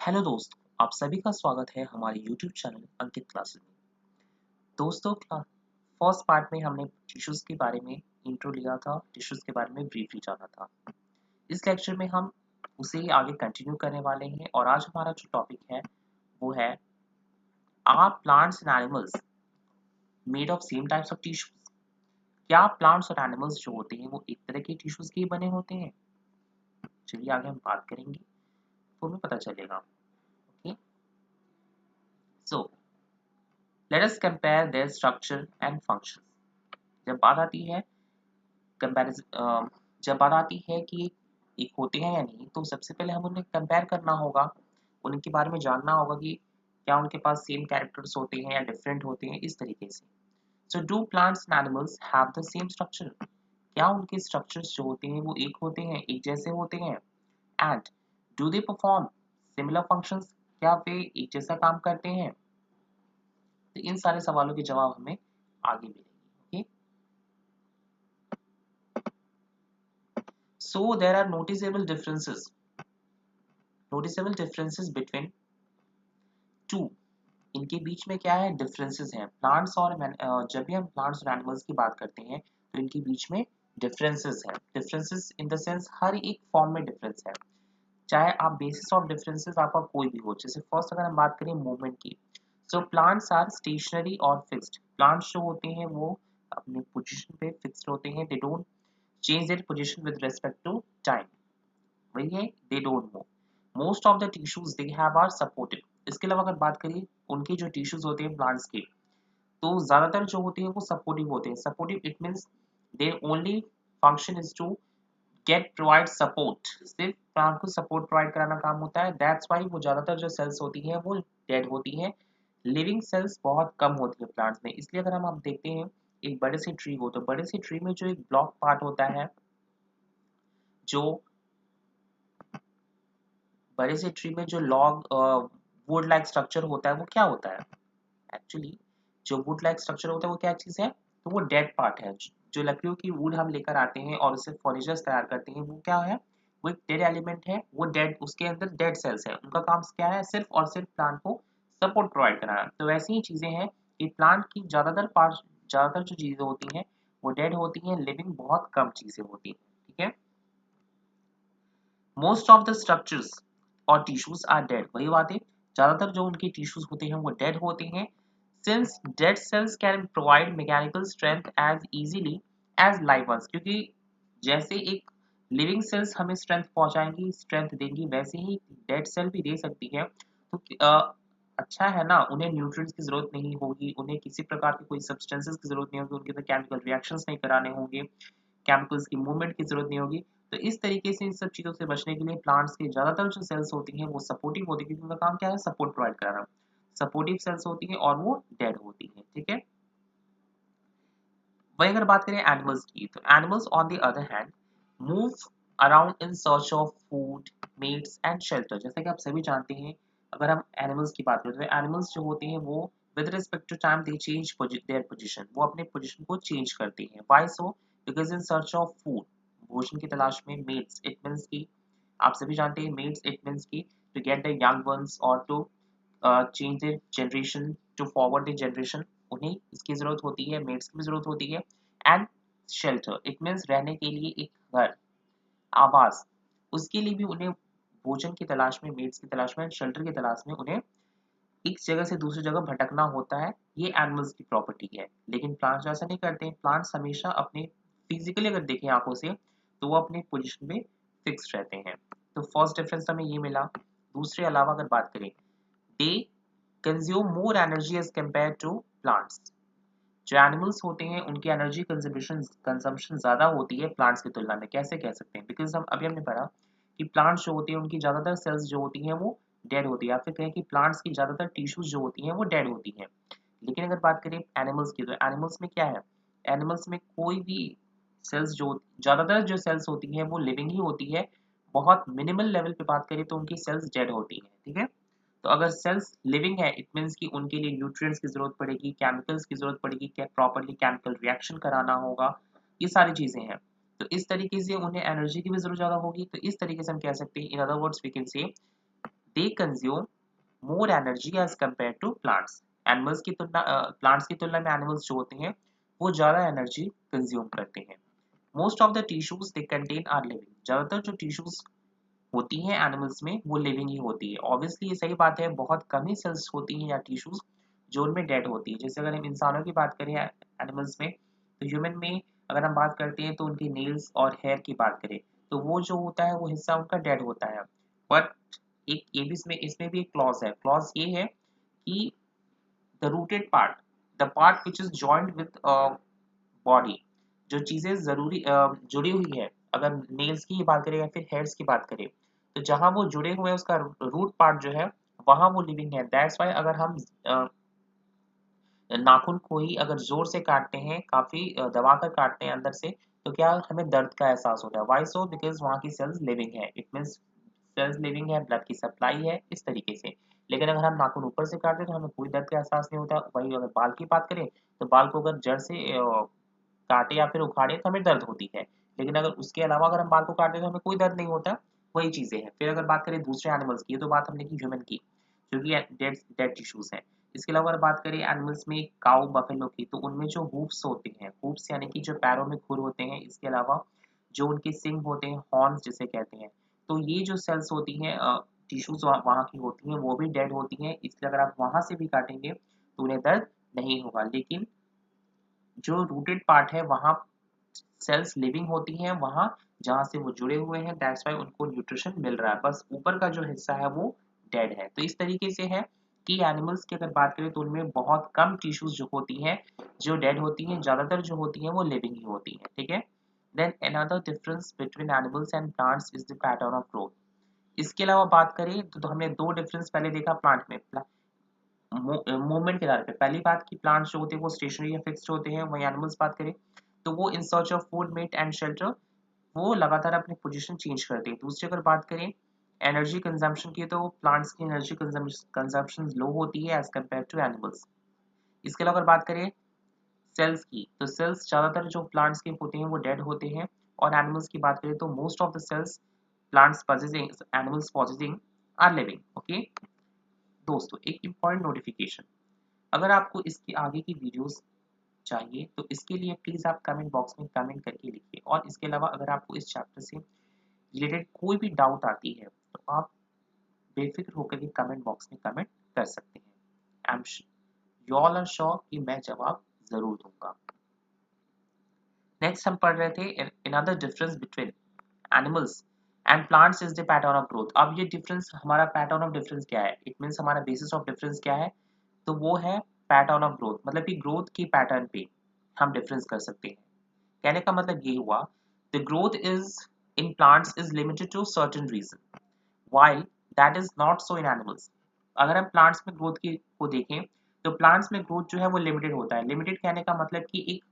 Hello दोस्तों, आप सभी का स्वागत है हमारे यूट्यूब चैनल अंकित क्लासेस में। दोस्तों, फर्स्ट पार्ट में हमने टिश्यूज के बारे में इंट्रो लिया था, टिश्यूज के बारे में ब्रीफली जाना था। इस लेक्चर में हम उसे ही आगे कंटिन्यू करने वाले हैं और आज हमारा जो टॉपिक है वो है are plants and animals made of same types of tissues. क्या प्लांट्स और एनिमल्स जो होते हैं वो एक तरह के टिश्यूज के ही बने होते हैं? चलिए आगे हम बात करेंगे तो हमें पता चलेगा। Okay, so let us compare there structure and function. जब बात आती है कंपैरिजन जब बात आती है कि एक होते हैं या नहीं, तो सबसे पहले हम उन्हें कंपेयर करना होगा, उनके बारे में जानना होगा कि क्या उनके पास सेम कैरेक्टर्स होते हैं या डिफरेंट होते हैं, इस तरीके से। So do plants and animals have the same structure? क्या उनके स्ट्रक्चर्स जो होते हैं वो एक होते हैं, एक जैसे होते हैं? And do they perform similar functions? क्या वे एक जैसा काम करते हैं? तो इन सारे सवालों के जवाब हमें आगे मिलेंगे। Okay, so there are noticeable differences between two। इनके बीच में क्या है, डिफरेंसेस हैं। प्लांट्स और जब भी हम प्लांट्स और एनिमल्स की बात करते हैं तो इनके बीच में डिफरेंसेस हैं। डिफरेंसेस इन द सेंस हर एक फॉर्म में डिफरेंस है, चाहे आप बेसिस ऑफ डिफरेंसेस आपका कोई भी हो। जैसे फर्स्ट अगर हम बात करें मूवमेंट की, सो प्लांट्स आर स्टेशनरी और फिक्स्ड। प्लांट्स जो होते हैं वो अपने पोजीशन पे फिक्स्ड होते हैं, they don't change their position with respect to time. वही है, they don't move. Most of the tissues they have are supportive. इसके अलावा अगर बात करें उनके जो टिश्यूज होते हैं प्लांट्स के, तो ज्यादातर जो होते हैं वो सपोर्टिव होते हैं। Supportive it means their only function is to get provide support. सिर्फ प्लांट को सपोर्ट प्रोवाइड कराना काम होता है। दैट्स वाई वो ज्यादातर जो सेल्स होती हैं वो डेड होती हैं। लिविंग सेल्स बहुत कम होती है प्लांट्स में। इसलिए अगर हम आप देखते हैं एक बड़े से ट्री हो, तो बड़े से ट्री में जो एक ब्लॉक पार्ट होता है, जो बड़े से ट्री में जो लॉग वुड लाइक स्ट्रक्चर होता है वो क्या होता है? एक्चुअली जो वुड लाइक स्ट्रक्चर होता है वो क्या चीज़ है? तो वो डेड पार्ट है। जो लकड़ियों की वुड हम लेकर आते हैं और उससे फर्नीचर्स तैयार करते हैं, वो क्या है? वो एक डेड एलिमेंट है। वो डेड, उसके अंदर डेड सेल्स है। उनका काम क्या है? सिर्फ और सिर्फ प्लांट को सपोर्ट प्रोवाइड कराना। तो वैसी ही चीज़ें हैं कि प्लांट की ज़्यादातर जो चीज़ें होती हैं वो डेड होती हैं, लिविंग बहुत कम चीज़ें होती हैं। ठीक है, मोस्ट ऑफ द स्ट्रक्चर्स और टिश्यूज आर डेड। वही बात है, ज्यादातर जो उनके टिश्यूज होते हैं वो डेड होते हैं। Since dead cells can provide mechanical strength as easily as live ones. क्योंकि जैसे एक लिविंग सेल्स हमें स्ट्रेंथ पहुंचाएंगी, स्ट्रेंथ देंगी, वैसे ही डेड सेल भी दे सकती है। तो अच्छा है ना, उन्हें न्यूट्रिएंट्स की जरूरत नहीं होगी, उन्हें किसी प्रकार के कोई सब्सटेंसेस की जरूरत नहीं होगी, उनके अंदर केमिकल रिएक्शंस नहीं कराने होंगे, केमिकल्स की मूवमेंट की जरूरत नहीं होगी। तो इस तरीके से इन सब चीज़ों से बचने के लिए प्लांट्स की ज़्यादातर जो सेल्स होती हैं वो सपोर्टिव होती है, क्योंकि उनका काम क्या है? सपोर्ट प्रोवाइड कराना। सपोर्टिव सेल्स होती हैं और वो डेड होती हैं। ठीक है, वही अगर बात करें एनिमल्स की, तो animals on the other hand move around in search of food, mates and shelter. जैसे कि आप सभी जानते हैं, अगर हम एनिमल्स की बात करें तो एनिमल्स जो होते हैं वो with respect to time they change their position. वो अपने पोजीशन को चेंज करते हैं। Why so? Because in search of food, भोजन की तलाश में। मेट्स इट मीन्स की, आप सभी जानते हैं, mates it means key to get the young ones और to change their generation, to forward the generation. उन्हें इसकी जरूरत होती है, मेट्स की भी जरूरत होती है। एंड शेल्टर इट मीन्स रहने के लिए एक घर, आवास। उसके लिए भी उन्हें भोजन की तलाश में, मेट्स की तलाश में, शेल्टर की तलाश में उन्हें एक जगह से दूसरी जगह भटकना होता है। ये एनिमल्स की प्रॉपर्टी है। लेकिन प्लांट्स ऐसा नहीं करते हैं। प्लांट्स हमेशा अपने फिजिकली अगर देखें आंखों से, तो वो अपने पोजीशन में फिक्स रहते हैं। तो फर्स्ट डिफरेंस हमें ये मिला। दूसरे अलावा अगर बात करें, they consume more energy as compare to plants. जो एनिमल्स होते हैं उनकी एनर्जी कंजम्पशन ज्यादा होती है प्लांट्स की तुलना में। कैसे कह सकते हैं? बिकॉज हम अभी हमने पढ़ा कि प्लांट्स जो होती हैं उनकी ज्यादातर सेल्स जो होती हैं वो डेड होती है, या फिर कहें कि प्लांट्स की ज्यादातर टिश्यूज जो होती हैं वो डेड होती हैं। लेकिन अगर बात करें एनिमल्स की, तो एनिमल्स में क्या है? एनिमल्स में कोई भी सेल्स जो ज्यादातर जो सेल्स होती हैं वो लिविंग ही होती है। बहुत मिनिमल लेवल पे बात करें तो उनकी सेल्स डेड होती हैं। ठीक है, तो अगर सेल्स लिविंग है इट मीन्स कि उनके लिए न्यूट्रिएंट्स की जरूरत पड़ेगी, केमिकल्स की जरूरत पड़ेगी, क्या प्रॉपर्ली केमिकल रिएक्शन कराना होगा, ये सारी चीजें हैं। तो इस तरीके से उन्हें एनर्जी की भी जरूरत ज्यादा होगी। तो इस तरीके से हम कह सकते हैं, in other words we can say they consume more energy as compare to plants. Animals की तुलना प्लांट्स की तुलना में एनिमल्स जो होते हैं वो ज़्यादा एनर्जी कंज्यूम करते हैं। Most of the tissues they contain are living. ज़्यादातर जो टिश्यूज होती हैं एनिमल्स में वो लिविंग ही होती है। ऑब्वियसली ये सही बात है, बहुत कम ही सेल्स होती हैं या टिश्यूज जो उनमें डेड होती है। जैसे अगर हम इंसानों की बात करें एनिमल्स में, तो ह्यूमन में अगर हम बात करते हैं तो उनके नेल्स और हेयर की बात करें तो वो जो होता है वो हिस्सा उनका डेड होता है। बट एक ये भी इसमें भी एक क्लॉज है। क्लॉज ये है कि the rooted part, the part which is joint with body, जो चीजें जरूरी जुड़ी हुई है, अगर नेल्स की बात करें या फिर हेयर्स की बात करें, तो जहां वो जुड़े हुए हैं उसका रूट पार्ट जो है वहां वो लिविंग है। दैट्स वाई अगर हम अ, नाखून को ही अगर जोर से काटते हैं, काफी दबाकर काटते हैं अंदर से, तो क्या हमें दर्द का एहसास होता है। Y so? बिकॉज वहाँ की सेल्स लिविंग है। इट मीन्स सेल्स लिविंग है, ब्लड की सप्लाई है, इस तरीके से। लेकिन अगर हम नाखून ऊपर से काटते हैं तो हमें कोई दर्द का एहसास नहीं होता। वही अगर बाल की बात करें तो बाल को अगर जड़ से काटे या फिर उखाड़े तो हमें दर्द होती है। लेकिन अगर उसके अलावा अगर हम बाल को काटते हैं तो हमें कोई दर्द नहीं होता। वही चीजें हैं। फिर अगर बात करें दूसरे एनिमल्स की, ये तो बात हमने की ह्यूमन की, क्योंकि डेड डेड टिश्यूज हैं। इसके अलावा अगर बात करें एनिमल्स में काऊ बफेलो की, तो उनमें जो हूफ्स होते हैं, हूफ्स यानी कि जो पैरों में खुर होते हैं, इसके अलावा जो उनके सिंग होते हैं, हॉर्न्स जिसे कहते हैं, तो ये जो सेल्स होती हैं टिश्यूज वहाँ की होती हैं, वो भी डेड होती हैं। इसलिए अगर आप वहां से भी काटेंगे तो उन्हें दर्द नहीं होगा। लेकिन जो रूटेड पार्ट है वहाँ सेल्स लिविंग होती हैं, वहाँ जहाँ से वो जुड़े हुए हैं। दैट्स वाई उनको न्यूट्रिशन मिल रहा है। बस ऊपर का जो हिस्सा है वो डेड है। तो इस तरीके से है कि एनिमल्स की अगर बात करें तो उनमें बहुत कम टिश्यूज जो होती हैं जो डेड होती हैं, ज्यादातर जो होती हैं वो लिविंग ही होती हैं। ठीक है। Then another difference between animals and plants is the pattern of growth. इसके अलावा बात करें तो हमने दो डिफरेंस पहले देखा प्लांट में मूवमेंट के आधार पे। पहली बात की प्लांट्स जो होते हैं वो स्टेशनरी या फिक्स्ड होते हैं। वहीं एनिमल्स बात करें तो वो in search of food, mate and shelter, वो लगातार अपनी पोजीशन चेंज करते हैं। दूसरी अगर बात करें एनर्जी कंजम्पशन की, तो प्लांट्स की एनर्जी कंजम्पशन लो होती है एज कम्पेयर टू एनिमल्स। इसके अलावा अगर बात करें सेल्स की, तो सेल्स ज्यादातर जो प्लांट्स के होते हैं वो डेड होते हैं। और एनिमल्स की बात करें तो most of the cells plants possessing animals possessing are living. Okay दोस्तों, एक इम्पॉर्टेंट नोटिफिकेशन, अगर आपको इसकी आगे की वीडियोस चाहिए तो इसके लिए प्लीज़ आप कमेंट बॉक्स में कमेंट करके लिखिए। और इसके अलावा अगर आपको इस चैप्टर से रिलेटेड कोई भी डाउट आती है तो आप बेफिक्र होकर के कमेंट बॉक्स में कमेंट कर सकते हैं। I am you all are sure कि मैं जवाब जरूर दूंगा। नेक्स्ट हम पढ़ रहे थे another difference between animals and plants is the pattern of growth. अब ये डिफरेंस, हमारा पैटर्न ऑफ डिफरेंस क्या है, इट मीन्स हमारा बेसिस ऑफ डिफरेंस क्या है, तो वो है पैटर्न ऑफ ग्रोथ। मतलब कि ग्रोथ की पैटर्न पे हम डिफरेंस कर सकते हैं। कहने का मतलब ये हुआ, the growth is in plants is limited to certain region while that is not so in animals. अगर हम प्लांट्स में ग्रोथ की को देखें तो प्लांट्स में ग्रोथ जो है वो लिमिटेड होता है। लिमिटेड कहने का मतलब कि एक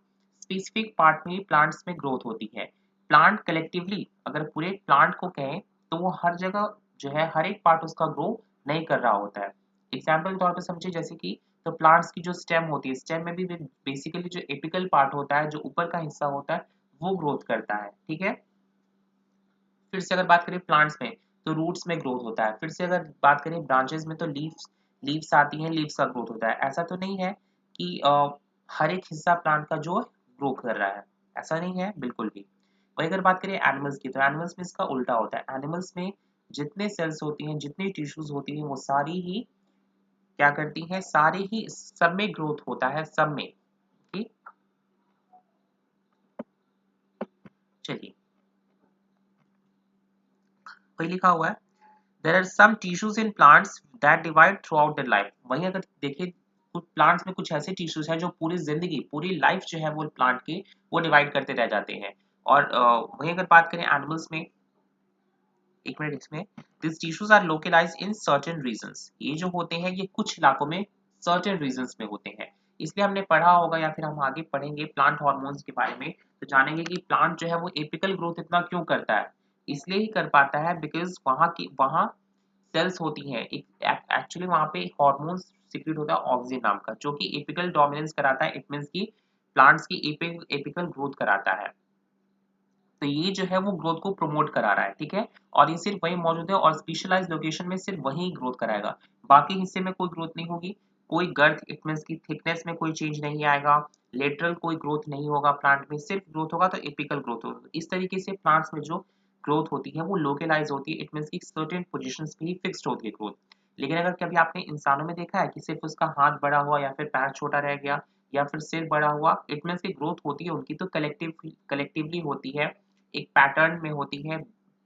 स्पेसिफिक पार्ट में ही प्लांट्स में ग्रोथ होती है। प्लांट कलेक्टिवली अगर पूरे प्लांट को कहें तो वो हर जगह जो है हर एक पार्ट उसका ग्रो नहीं कर रहा होता है। एग्जाम्पल के तौर पर समझिए, जैसे कि तो प्लांट्स की जो स्टेम होती है, स्टेम में भी बेसिकली जो एपिकल पार्ट होता है, जो ऊपर का हिस्सा होता है, वो ग्रोथ करता है। ठीक है। फिर से अगर बात करें प्लांट्स में तो रूट्स में ग्रोथ होता है। फिर से अगर बात करें ब्रांचेस में तो लीव्स लीव्स आती हैं, लीव्स का ग्रोथ होता है। ऐसा तो नहीं है कि हर एक हिस्सा प्लांट का जो ग्रो कर रहा है, ऐसा नहीं है बिल्कुल भी। वही अगर बात करें एनिमल्स की, तो एनिमल्स में इसका उल्टा होता है। एनिमल्स में जितने सेल्स होती हैं, जितनी टिश्यूज होती हैं, वो सारी ही क्या करती हैं, सारी ही सब में ग्रोथ होता है, सब में। ठीक, चलिए वही लिखा हुआ है, there are some tissues in plants that divide throughout their life. वहीं अगर देखिए कुछ प्लांट्स में कुछ ऐसे टिश्यूज हैं जो पूरी जिंदगी, पूरी लाइफ जो है वो प्लांट की वो डिवाइड करते रह जाते हैं। और वहीं अगर बात करें एनिमल्स में, एक मिनट, इसमें this tissues are localized in certain regions. ये जो होते हैं ये कुछ इलाकों में सर्टेन रीजंस में होते हैं। इसलिए हमने पढ़ा होगा या फिर हम आगे पढ़ेंगे प्लांट हार्मोन्स के बारे में, तो जानेंगे कि प्लांट जो है वो एपिकल ग्रोथ इतना क्यों करता है। इसलिए ही कर पाता है बिकॉज वहाँ सेल्स होती हैं, एक एक्चुअली वहाँ पे हार्मोन्स सिक्रीट होता है ऑक्सिन नाम का, जो कि एपिकल डोमिनेंस कराता है। इट मींस कि प्लांट्स की एपिकल ग्रोथ कराता है। तो ये जो है वो ग्रोथ को प्रमोट करा रहा है, ठीक है। और ये सिर्फ वही मौजूद है और स्पेशलाइज लोकेशन में सिर्फ वही ग्रोथ कराएगा, बाकी हिस्से में कोई ग्रोथ नहीं होगी। कोई गर्थ इट मीन्स की थिकनेस में कोई चेंज नहीं आएगा, लेटरल कोई ग्रोथ नहीं होगा प्लांट में, सिर्फ ग्रोथ होगा तो एपिकल ग्रोथ होगा। इस तरीके से प्लांट्स में जो ग्रोथ होती है वो लोकलाइज होती है, इट मीन्स की सर्टेन पोजिशन पे ही फिक्स्ड होती है ग्रोथ। लेकिन अगर कभी आपने इंसानों में देखा है कि सिर्फ उसका हाथ बड़ा हुआ या फिर पैर छोटा रह गया या फिर सिर बड़ा हुआ, इट मीन्स की ग्रोथ होती है उनकी तो कलेक्टिवली होती है, एक पैटर्न में होती है,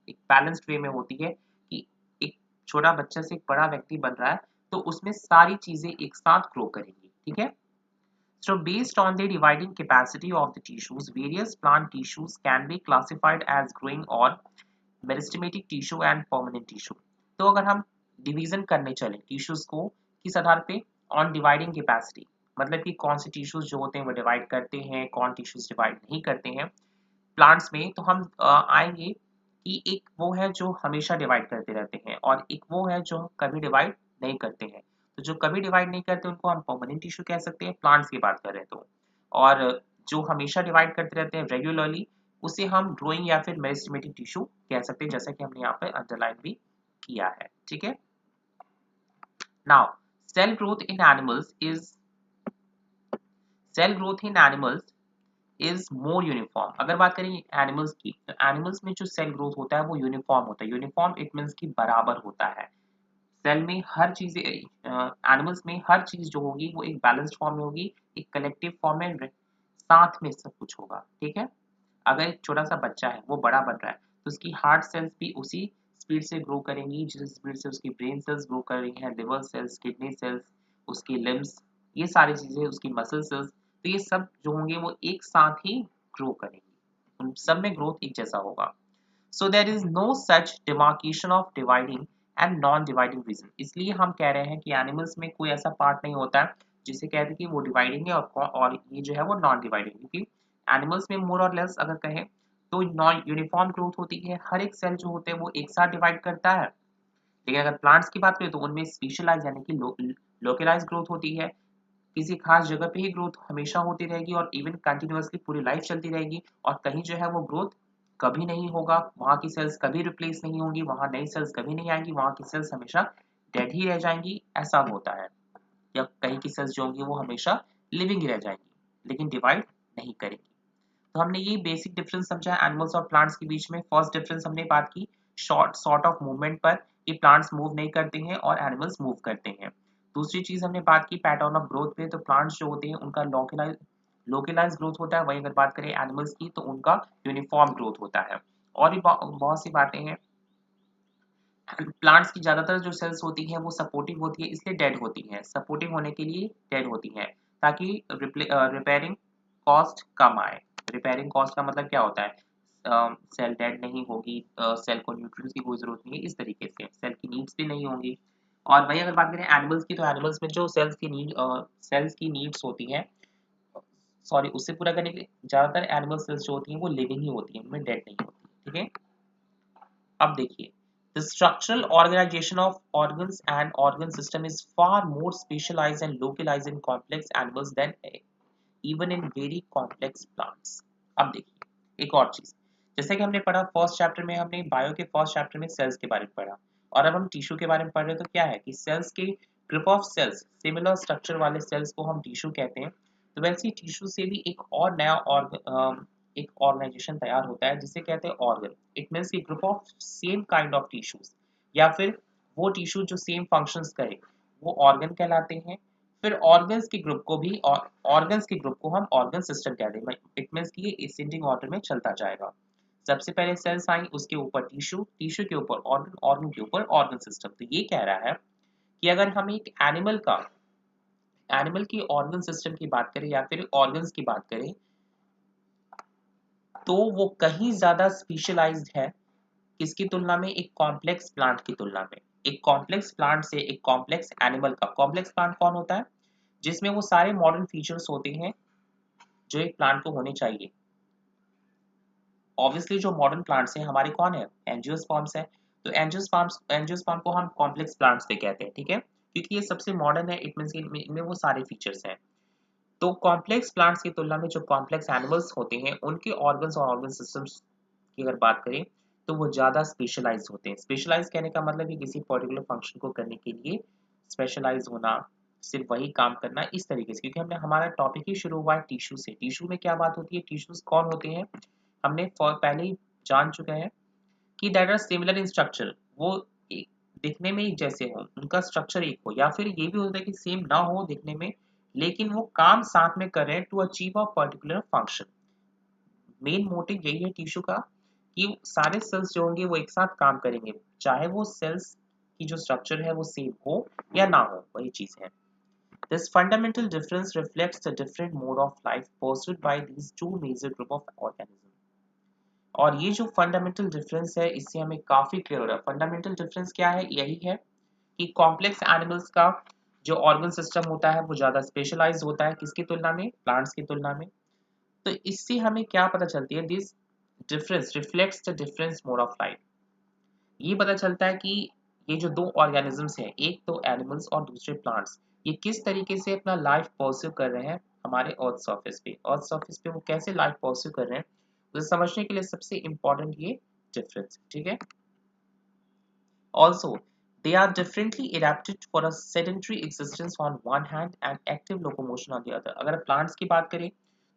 एक बैलेंस्ड वे में होती है कि एक छोटा बच्चा से एक बड़ा व्यक्ति बन रहा है तो उसमें सारी चीजें एक साथ ग्रो करेंगी, ठीक है। So based on the dividing capacity of the tissues, various plant tissues can be classified as growing or meristematic tissue and permanent tissue. तो अगर हम डिवीजन करने चले टिश्यूज को किस आधार पे, ऑन डिवाइडिंग कैपेसिटी, मतलब कि कौन से टिश्यूज जो होते हैं वो डिवाइड करते हैं, कौन टिश्यूज डिवाइड नहीं करते हैं प्लांट्स में, तो हम आएंगे कि एक वो है जो हमेशा डिवाइड करते रहते हैं और एक वो है जो कभी डिवाइड नहीं करते हैं। तो जो कभी डिवाइड नहीं करते उनको हम परमानेंट टिश्यू कह सकते हैं, प्लांट्स की बात कर रहे हैं तो। और जो हमेशा डिवाइड करते रहते हैं रेगुलरली, उसे हम ग्रोइंग या फिर मेरिस्टेमेटिक टिश्यू कह सकते हैं, जैसा कि हमने यहाँ पे अंडरलाइन भी किया है, ठीक है। Now cell growth in animals is cell growth in animals is more uniform. अगर बात करें एनिमल्स की, तो एनिमल्स में जो सेल ग्रोथ होता है वो यूनिफॉर्म होता है। यूनिफॉर्म इट मीन्स की बराबर होता है। सेल में हर चीज, एनिमल्स में हर चीज जो होगी वो एक बैलेंस्ड फॉर्म में होगी, एक कलेक्टिव फॉर्म में साथ में सब कुछ होगा, ठीक है। अगर एक छोटा सा बच्चा है वो बड़ा बन रहा है तो उसकी हार्ट सेल्स भी उसी स्पीड से ग्रो करेंगी जिस स्पीड से उसकी ब्रेन सेल्स ग्रो कर रही हैं, लिवर सेल्स, किडनी सेल्स, उसकी लिम्स, ये सारी चीजें, उसकी मसल सेल्स, तो ये सब जो होंगे वो एक साथ ही ग्रो करेंगी, उन सब में ग्रोथ एक जैसा होगा। So there is no such demarcation of dividing and non dividing region. इसलिए हम कह रहे हैं कि एनिमल्स में कोई ऐसा पार्ट नहीं होता है जिसे कहते हैं कि वो डिवाइडिंग है और ये जो है वो नॉन डिवाइडिंग, क्योंकि एनिमल्स में मोर और लेस अगर कहें तो नॉन यूनिफॉर्म ग्रोथ होती है, हर एक सेल जो होते हैं वो एक साथ डिवाइड करता है। लेकिन अगर प्लांट्स की बात करें तो उनमें स्पेशलाइज यानी कि लोकलाइज ग्रोथ होती है, किसी खास जगह पे ही ग्रोथ हमेशा होती रहेगी और इवन कंटिन्यूअसली पूरी लाइफ चलती रहेगी, और कहीं जो है वो ग्रोथ कभी नहीं होगा, वहाँ की सेल्स कभी रिप्लेस नहीं होंगी, वहाँ नई सेल्स कभी नहीं आएंगी, वहाँ की सेल्स हमेशा डेड ही रह जाएंगी, ऐसा होता है। या कहीं की सेल्स जो होंगी वो हमेशा लिविंग ही रह जाएंगी लेकिन डिवाइड नहीं करेंगी। तो हमने ये बेसिक डिफरेंस समझा एनिमल्स और प्लांट्स के बीच में। फर्स्ट डिफरेंस हमने बात की शॉर्ट सॉर्ट ऑफ मूवमेंट पर, कि प्लांट्स मूव नहीं करते हैं और एनिमल्स मूव करते हैं। दूसरी चीज हमने बात की पैटर्न ऑफ ग्रोथ पे, तो प्लांट्स जो होते हैं उनका लोकलाइज ग्रोथ होता है, वहीं अगर बात करें एनिमल्स की तो उनका यूनिफॉर्म ग्रोथ होता है। और भी बहुत सी बातें हैं। प्लांट्स की ज्यादातर जो सेल्स होती हैं वो सपोर्टिव होती है, इसलिए डेड होती हैं, सपोर्टिव होने के लिए डेड होती हैं, ताकि रिपेयरिंग कॉस्ट कम आए। रिपेयरिंग कॉस्ट का मतलब क्या होता है, सेल डेड नहीं होगी, सेल को न्यूट्रिएंट्स की कोई जरूरत नहीं है, इस तरीके से सेल की नीड्स भी नहीं होंगी। और वही अगर बात करें एनिमल्स की, तो एनिमल्स में जो सेल्स की नीड्स होती हैं, सॉरी उससे पूरा करने के लिए ज्यादातर एनिमल सेल्स जो होती हैं वो लिविंग ही होती हैं, उनमें डेड नहीं होती, ठीक है। अब देखिए the structural organization of organs and organ system is far more specialized and localized in complex animals than even in very complex plants। अब देखिए एक और चीज, जैसे कि हमने पढ़ा फर्स्ट चैप्टर में, हमने बायो के फर्स्ट चैप्टर में सेल्स के बारे में पढ़ा, और अब हम टिश्यू के बारे में पढ़ रहे हैं, तो क्या है कि सेल्स के group of cells, similar structure वाले सेल्स को हम टिश्यू कहते हैं। तो वैसे ही टिश्यू से भी एक और नया एक ऑर्गेनाइजेशन तैयार होता है जिसे कहते हैं ऑर्गन। इट मीन्स की group of same kind of tissues, या फिर वो टिश्यू जो सेम फंक्शंस करे वो ऑर्गन कहलाते हैं। फिर ऑर्गन्स के ग्रुप को भी, और ऑर्गन्स के ग्रुप को हम ऑर्गन सिस्टम कहते हैं। इट मीन्स कि ये असेंडिंग ऑर्डर में चलता जाएगा, सबसे पहले सेल्स आई, उसके ऊपर टिश्यू, टिश्यू के ऊपर ऑर्गन, ऑर्गन के ऊपर ऑर्गन सिस्टम। तो ये कह रहा है कि अगर हम एक एनिमल की ऑर्गन सिस्टम की बात करें या फिर ऑर्गन्स की बात करें, तो वो कहीं ज्यादा स्पेशलाइज्ड है किसकी तुलना में, एक कॉम्प्लेक्स प्लांट की तुलना में। एक कॉम्प्लेक्स प्लांट से एक कॉम्प्लेक्स एनिमल का, कॉम्प्लेक्स प्लांट कौन होता है, जिसमें वो सारे मॉडर्न फीचर्स होते हैं जो एक प्लांट को होने चाहिए। ऑब्वियसली जो मॉडर्न प्लांट्स हैं हमारे कौन है, एंजियोस्पर्म्स है। तो एंजियोस्पर्म को हम कॉम्प्लेक्स प्लांट्स पे कहते हैं, ठीक है, क्योंकि ये सबसे मॉडर्न है, इट मींस इनमें वो सारे फीचर्स हैं। तो कॉम्प्लेक्स प्लांट्स की तुलना में जो कॉम्प्लेक्स एनिमल्स होते हैं उनके ऑर्गन्स और ऑर्गन सिस्टम्स की अगर बात करें तो वो ज़्यादा स्पेशलाइज होते हैं। स्पेशलाइज कहने का मतलब है किसी पर्टिकुलर फंक्शन को करने के लिए स्पेशलाइज होना, सिर्फ वही काम करना, इस तरीके से। क्योंकि हमने हमारा टॉपिक ही शुरू हुआ है टिश्यू से। टिश्यू में क्या बात होती है, टिश्यूज कौन होते हैं, हमने पहले ही जान चुके हैं कि that are similar in structure, वो दिखने में एक जैसे हो, उनका स्ट्रक्चर एक हो, या फिर ये भी होता है कि सेम ना हो दिखने में, लेकिन वो काम साथ में कर रहे हैं to achieve a particular function. Main motive यही है टिश्यू का कि सारे सेल्स जो होंगे वो एक साथ काम करेंगे, चाहे वो सेल्स की जो स्ट्रक्चर है वो सेम हो या ना हो, वही चीज है। This fundamental difference reflects the different mode of life pursued by these two major group of organism. और ये जो फंडामेंटल डिफरेंस है इससे हमें काफी क्लियर हो रहा है। फंडामेंटल डिफरेंस क्या है, यही है कि कॉम्प्लेक्स एनिमल्स का जो ऑर्गन सिस्टम होता है वो ज्यादा स्पेशलाइज होता है किसकी तुलना में, प्लांट्स की तुलना में। तो इससे हमें क्या पता चलती है, this difference reflects the difference mode of life. ये पता चलता है कि ये जो दो ऑर्गेनिजम्स हैं, एक तो एनिमल्स और दूसरे प्लांट्स, ये किस तरीके से अपना लाइफ परस्यू कर रहे हैं हमारे अर्थ सरफेस पे। अर्थ सरफेस पे वो कैसे लाइफ परस्यू कर रहे हैं, उसे समझने के लिए सबसे इंपॉर्टेंट ये डिफरेंस, ठीक है। Also, they are differently adapted for a sedentary existence on one hand and active locomotion on the other. अगर प्लांट्स की बात करें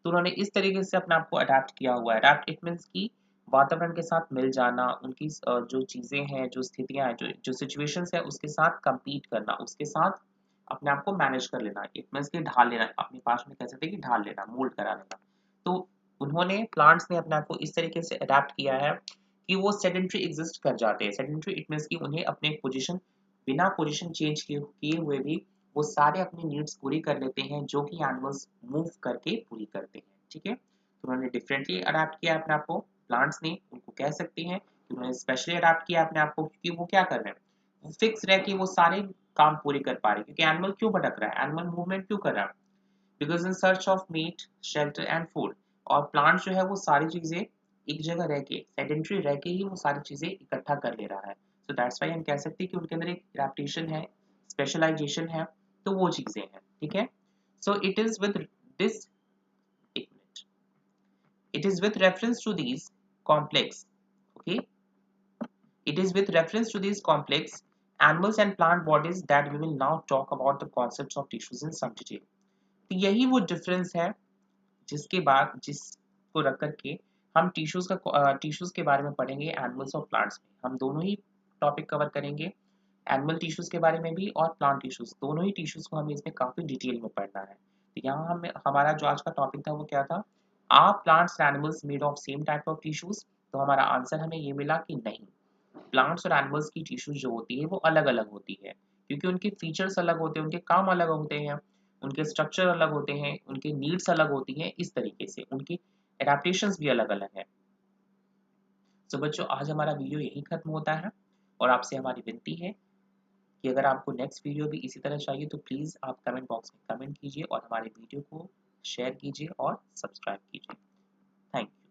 तो उन्होंने इस तरीके से अपने आप को अडेप्ट किया हुआ है। अडेप्ट इट मीन्स कि वातावरण के साथ मिल जाना, उनकी जो चीज़ें हैं, जो स्थितियाँ हैं, जो सिचुएशंस है उसके साथ compete करना, उसके साथ अपने आप को मैनेज कर लेना। इट मीन्स कि ढाल लेना, अपनी भाषा में कह सकते हैं कि ढाल लेना, मोल्ड करा लेना। तो उन्होंने प्लांट्स ने अपने आप को इस तरीके से अडेप्ट किया है कि वो सेडेंटरी एग्जिस्ट कर जाते हैं। सेडेंटरी इट मीन्स कि उन्हें अपने पोजीशन, बिना पोजीशन चेंज किए हुए भी वो सारे अपनी नीड्स पूरी कर लेते हैं, जो कि एनिमल्स मूव करके पूरी करते हैं, ठीक है। तो उन्होंने डिफरेंटली अडेप्ट किया अपने आप को, प्लांट्स ने, उनको कह सकते हैं कि उन्होंने स्पेशली अडेप्ट किया अपने आप को, क्योंकि वो क्या कर रहे हैं, वो फिक्स रह के वो सारे काम पूरे कर पा रहे हैं। क्योंकि एनिमल क्यों भटक रहा है, एनिमल मूवमेंट क्यों कर रहा है, because in search of meat, shelter and food. और प्लांट जो है वो सारी चीजें एक जगह रह के, सेडेंटरी रह के ही वो सारी चीजें इकट्ठा कर ले रहा है। सो दैट्स वाई हम कह सकते हैं कि उनके अंदर एक एडेप्टेशन है, स्पेशलाइजेशन है, तो वो चीजें हैं, ठीक है। So it is with this, एक minute, it is with reference to these complex, okay, it is with reference to these complex animals and plant bodies that we will now talk about the concepts of tissues in some detail. तो यही वो difference है जिसके बाद, जिसको रख करके हम टिश्यूज के बारे में पढ़ेंगे एनिमल्स और प्लांट्स में। हम दोनों ही टॉपिक कवर करेंगे, एनिमल टिश्यूज के बारे में भी और प्लांट टिश्यूज, दोनों ही टिश्यूज को हमें इसमें काफी डिटेल में पढ़ना है। तो यहाँ हमें, हमारा जो आज का टॉपिक था वो क्या था, are plants animals made of same type of tissues. तो हमारा आंसर हमें ये मिला कि नहीं, प्लांट्स और एनिमल्स की टिश्यूज जो होती है वो अलग अलग होती है, क्योंकि उनके फीचर्स अलग होते हैं, उनके काम अलग होते हैं, उनके स्ट्रक्चर अलग होते हैं, उनकी नीड्स अलग होती हैं, इस तरीके से उनकी एडेप्टेशंस भी अलग अलग है। तो बच्चों, आज हमारा वीडियो यही खत्म होता है, और आपसे हमारी विनती है कि अगर आपको नेक्स्ट वीडियो भी इसी तरह चाहिए तो प्लीज़ आप कमेंट बॉक्स में कमेंट कीजिए और हमारे वीडियो को शेयर कीजिए और सब्सक्राइब कीजिए। Thank you.